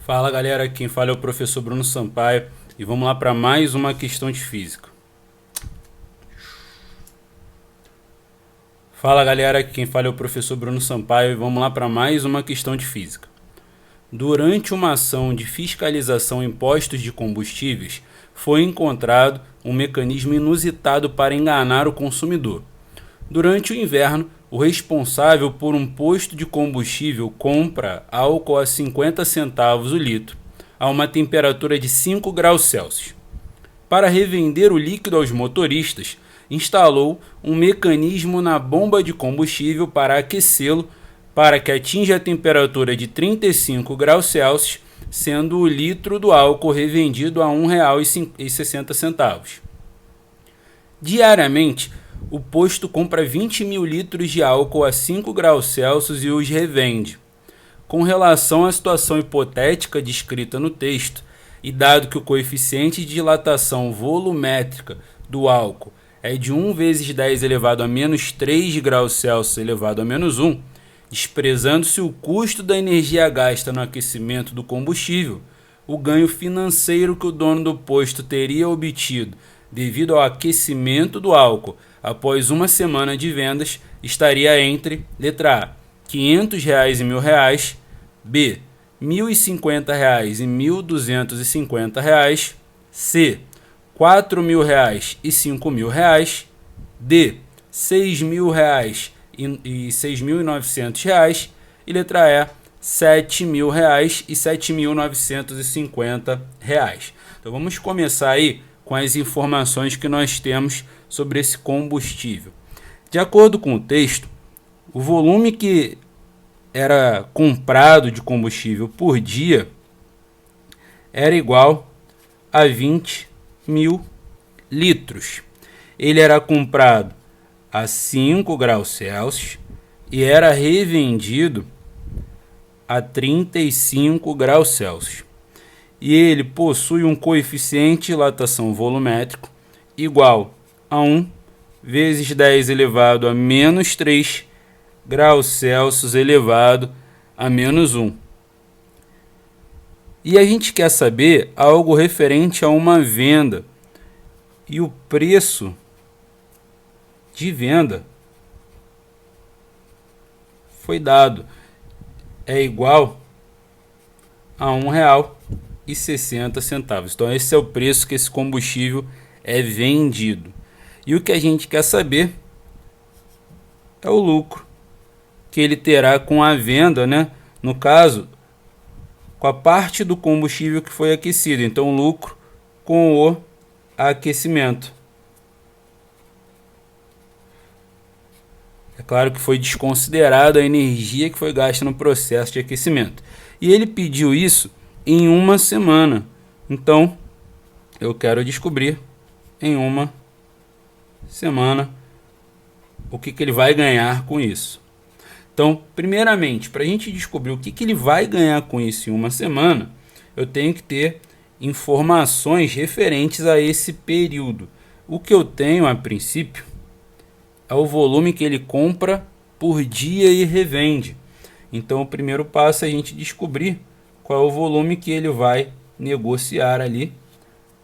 Fala galera, quem fala é o professor Bruno Sampaio e vamos lá para mais uma questão de física. Fala galera, quem fala é o professor Bruno Sampaio e vamos lá para mais uma questão de física. Durante uma ação de fiscalização em postos de combustíveis, foi encontrado um mecanismo inusitado para enganar o consumidor. Durante o inverno, o responsável por um posto de combustível compra álcool a 50 centavos o litro, a uma temperatura de 5 graus Celsius. Para revender o líquido aos motoristas, instalou um mecanismo na bomba de combustível para aquecê-lo para que atinja a temperatura de 35 graus Celsius, sendo o litro do álcool revendido a R$ 1,60. Diariamente, o posto compra 20 mil litros de álcool a 5 graus Celsius e os revende. Com relação à situação hipotética descrita no texto, e dado que o coeficiente de dilatação volumétrica do álcool é de 1 vezes 10 elevado a menos 3 graus Celsius elevado a menos 1, desprezando-se o custo da energia gasta no aquecimento do combustível, o ganho financeiro que o dono do posto teria obtido devido ao aquecimento do álcool após uma semana de vendas estaria entre letra A, R$ 500 e R$ 1.000, B, R$ 1.050 e R$ 1.250, C, R$ 4.000 e R$ 5.000, D, R$ 6.000 e R$ 6.900 e letra E, R$ 7.000 e R$ 7.950. Então vamos começar aí com as informações que nós temos sobre esse combustível. De acordo com o texto, o volume que era comprado de combustível por dia era igual a 20 mil litros. Ele era comprado a 5 graus Celsius e era revendido a 35 graus Celsius. E ele possui um coeficiente de dilatação volumétrico igual a 1 vezes 10 elevado a menos 3 graus Celsius elevado a menos 1. E a gente quer saber algo referente a uma venda. E o preço de venda foi dado. É igual a R$ 1,60. Então esse é o preço que esse combustível é vendido. E o que a gente quer saber é o lucro que ele terá com a venda, né? No caso, com a parte do combustível que foi aquecido. Então, lucro com o aquecimento. É claro que foi desconsiderado a energia que foi gasta no processo de aquecimento. E ele pediu isso em uma semana. Então, eu quero descobrir em uma semana o que ele vai ganhar com isso. Então, primeiramente, para a gente descobrir o que ele vai ganhar com isso em uma semana, eu tenho que ter informações referentes a esse período. O que eu tenho a princípio é o volume que ele compra por dia e revende. Então, o primeiro passo é a gente descobrir qual é o volume que ele vai negociar ali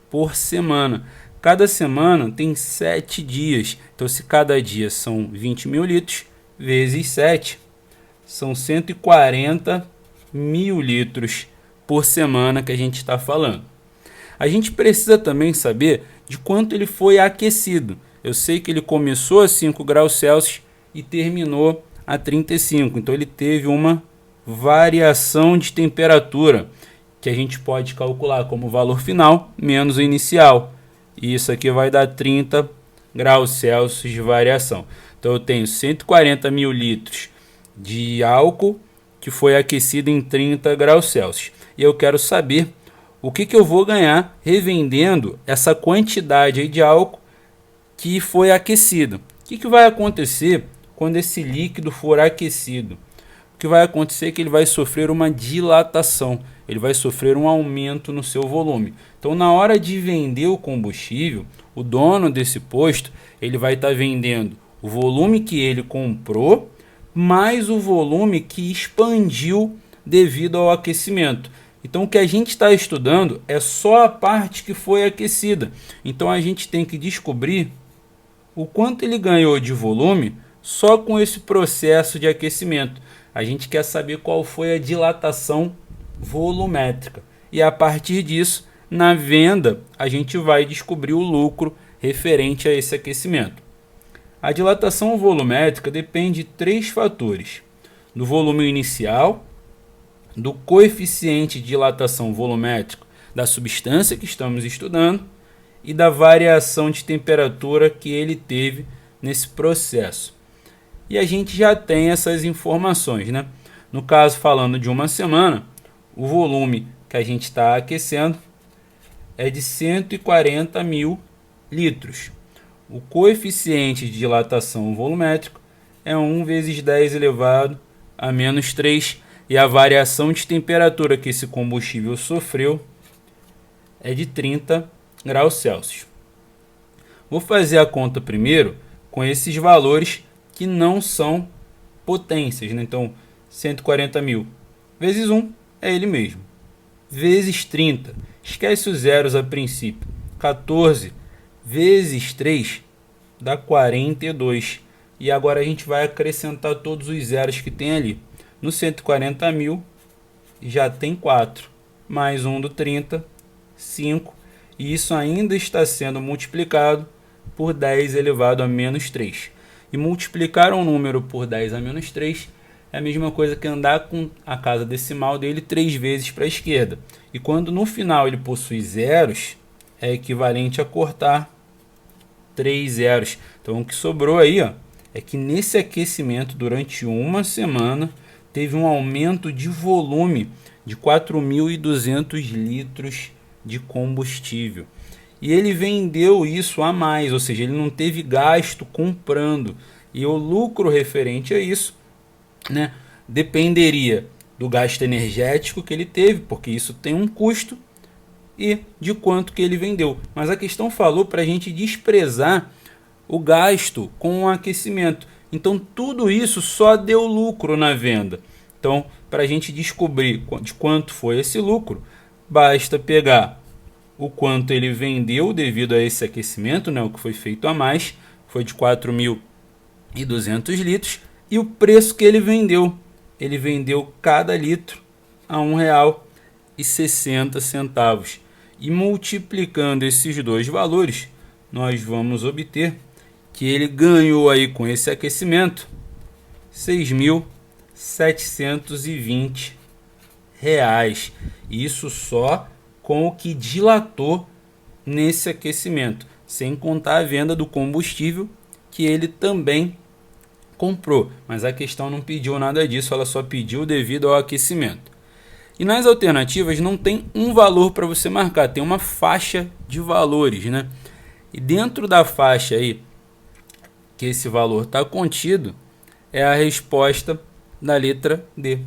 por semana. Cada semana tem 7 dias. Então, se cada dia são 20 mil litros, vezes 7, são 140 mil litros por semana que a gente está falando. A gente precisa também saber de quanto ele foi aquecido. Eu sei que ele começou a 5 graus Celsius e terminou a 35. Então, ele teve uma variação de temperatura que a gente pode calcular como valor final menos o inicial. E isso aqui vai dar 30 graus Celsius de variação. Então eu tenho 140 mil litros de álcool que foi aquecido em 30 graus Celsius. E eu quero saber o que eu vou ganhar revendendo essa quantidade aí de álcool que foi aquecido. O que vai acontecer quando esse líquido for aquecido? O que vai acontecer é que ele vai sofrer uma dilatação, ele vai sofrer um aumento no seu volume. Então, na hora de vender o combustível, o dono desse posto ele vai estar vendendo o volume que ele comprou, mais o volume que expandiu devido ao aquecimento. Então o que a gente está estudando é só a parte que foi aquecida. Então a gente tem que descobrir o quanto ele ganhou de volume só com esse processo de aquecimento. A gente quer saber qual foi a dilatação volumétrica. E a partir disso, na venda, a gente vai descobrir o lucro referente a esse aquecimento. A dilatação volumétrica depende de 3 fatores: do volume inicial, do coeficiente de dilatação volumétrico da substância que estamos estudando e da variação de temperatura que ele teve nesse processo. E a gente já tem essas informações, né? No caso, falando de uma semana, o volume que a gente está aquecendo é de 140 mil litros. O coeficiente de dilatação volumétrico é 1 vezes 10 elevado a menos 3, e a variação de temperatura que esse combustível sofreu é de 30 graus Celsius. Vou fazer a conta primeiro com esses valores que não são potências, né? Então, 140 mil vezes 1 é ele mesmo, vezes 30, esquece os zeros a princípio, 14 vezes 3 dá 42. E agora a gente vai acrescentar todos os zeros que tem ali. No 140 mil já tem 4, mais um do 30, 5, e isso ainda está sendo multiplicado por 10 elevado a menos 3. E multiplicar um número por 10 a menos 3 é a mesma coisa que andar com a casa decimal dele 3 vezes para a esquerda. E quando no final ele possui zeros, é equivalente a cortar 3 zeros. Então o que sobrou aí, ó, é que nesse aquecimento durante uma semana teve um aumento de volume de 4.200 litros de combustível. E ele vendeu isso a mais, ou seja, ele não teve gasto comprando. E o lucro referente a isso, né, dependeria do gasto energético que ele teve, porque isso tem um custo, e de quanto que ele vendeu. Mas a questão falou para a gente desprezar o gasto com o aquecimento. Então tudo isso só deu lucro na venda. Então, para a gente descobrir de quanto foi esse lucro, basta pegar o quanto ele vendeu devido a esse aquecimento, né, o que foi feito a mais, foi de 4.200 litros, e o preço que ele vendeu. Ele vendeu cada litro a R$ 1,60. E multiplicando esses dois valores, nós vamos obter que ele ganhou aí com esse aquecimento R$ 6.720. Isso só com o que dilatou nesse aquecimento, sem contar a venda do combustível que ele também comprou. Mas a questão não pediu nada disso, ela só pediu devido ao aquecimento. E nas alternativas não tem um valor para você marcar, tem uma faixa de valores, né? E dentro da faixa aí que esse valor está contido é a resposta da letra D.